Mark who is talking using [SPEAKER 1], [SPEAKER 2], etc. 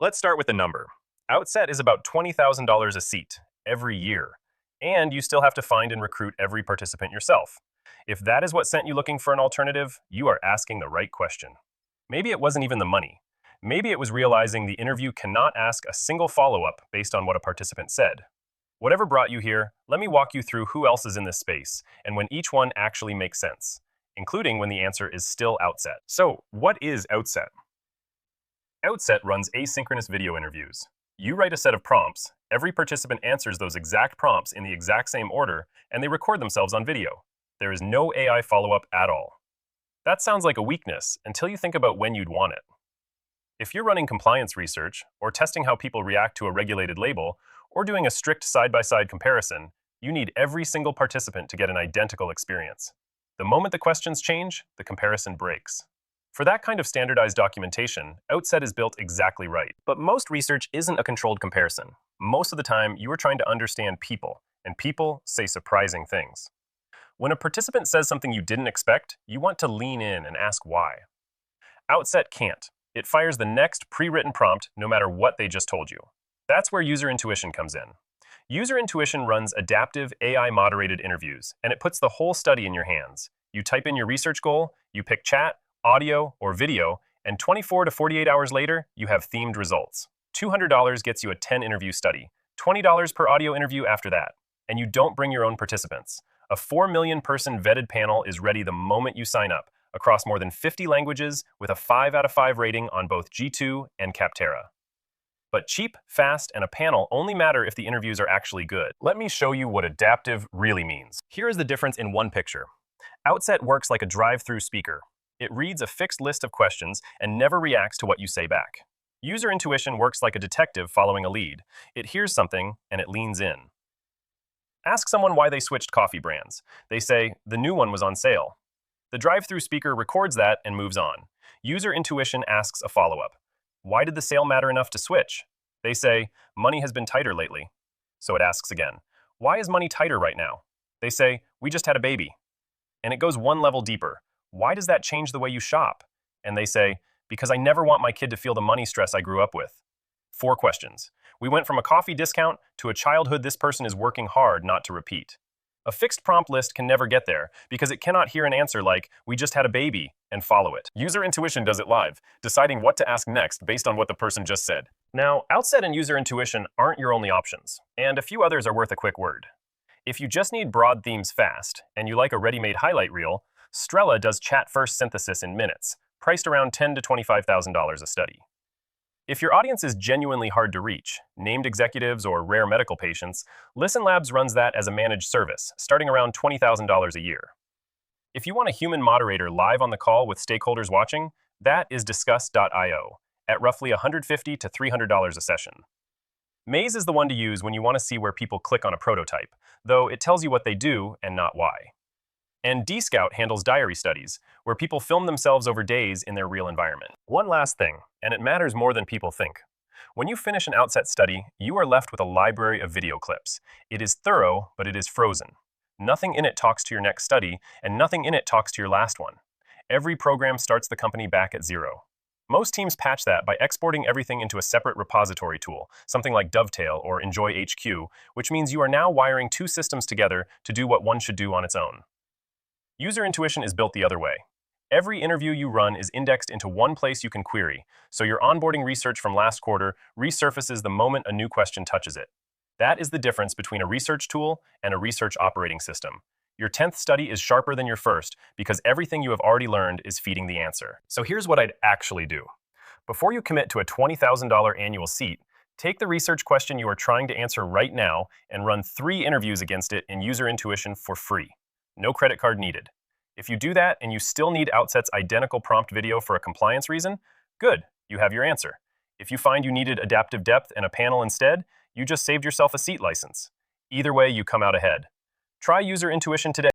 [SPEAKER 1] Let's start with the number. Outset is about $20,000 a seat every year, and you still have to find and recruit every participant yourself. If that is what sent you looking for an alternative, you are asking the right question. Maybe it wasn't even the money. Maybe it was realizing the interview cannot ask a single follow-up based on what a participant said. Whatever brought you here, let me walk you through who else is in this space and when each one actually makes sense, including when the answer is still Outset. So, what is Outset? Outset runs asynchronous video interviews. You write a set of prompts, every participant answers those exact prompts in the exact same order, and they record themselves on video. There is no AI follow-up at all. That sounds like a weakness until you think about when you'd want it. If you're running compliance research, or testing how people react to a regulated label, or doing a strict side-by-side comparison, you need every single participant to get an identical experience. The moment the questions change, the comparison breaks. For that kind of standardized documentation, Outset is built exactly right. But most research isn't a controlled comparison. Most of the time, you are trying to understand people, and people say surprising things. When a participant says something you didn't expect, you want to lean in and ask why. Outset can't. It fires the next pre-written prompt no matter what they just told you. That's where user intuition comes in. User intuition runs adaptive AI-moderated interviews, and it puts the whole study in your hands. You type in your research goal, you pick chat, audio, or video, and 24 to 48 hours later, you have themed results. $200 gets you a 10-interview study, $20 per audio interview after that, and you don't bring your own participants. A 4 million-person vetted panel is ready the moment you sign up, across more than 50 languages with a 5 out of 5 rating on both G2 and Capterra. But cheap, fast, and a panel only matter if the interviews are actually good. Let me show you what adaptive really means. Here is the difference in one picture. Outset works like a drive-through speaker. It reads a fixed list of questions and never reacts to what you say back. User intuition works like a detective following a lead. It hears something and it leans in. Ask someone why they switched coffee brands. They say, the new one was on sale. The drive-through speaker records that and moves on. User intuition asks a follow-up. Why did the sale matter enough to switch? They say, money has been tighter lately. So it asks again, why is money tighter right now? They say, we just had a baby. And it goes one level deeper. Why does that change the way you shop? And they say, because I never want my kid to feel the money stress I grew up with. 4 questions. We went from a coffee discount to a childhood this person is working hard not to repeat. A fixed prompt list can never get there because it cannot hear an answer like, we just had a baby, and follow it. User intuition does it live, deciding what to ask next based on what the person just said. Now, Outset and user intuition aren't your only options, and a few others are worth a quick word. If you just need broad themes fast, and you like a ready-made highlight reel, Strella does chat-first synthesis in minutes, priced around $10,000 to $25,000 a study. If your audience is genuinely hard to reach, named executives or rare medical patients, Listen Labs runs that as a managed service, starting around $20,000 a year. If you want a human moderator live on the call with stakeholders watching, that is Discuss.io, at roughly $150 to $300 a session. Maze is the one to use when you want to see where people click on a prototype, though it tells you what they do and not why. And dscout handles diary studies, where people film themselves over days in their real environment. One last thing, and it matters more than people think. When you finish an Outset study, you are left with a library of video clips. It is thorough, but it is frozen. Nothing in it talks to your next study, and nothing in it talks to your last one. Every program starts the company back at zero. Most teams patch that by exporting everything into a separate repository tool, something like Dovetail or Enjoy HQ, which means you are now wiring 2 systems together to do what one should do on its own. User intuition is built the other way. Every interview you run is indexed into one place you can query, so your onboarding research from last quarter resurfaces the moment a new question touches it. That is the difference between a research tool and a research operating system. Your 10th study is sharper than your first because everything you have already learned is feeding the answer. So here's what I'd actually do. Before you commit to a $20,000 annual seat, take the research question you are trying to answer right now and run 3 interviews against it in user intuition for free. No credit card needed. If you do that and you still need Outset's identical prompt video for a compliance reason, good, you have your answer. If you find you needed adaptive depth and a panel instead, you just saved yourself a seat license. Either way, you come out ahead. Try user intuition today.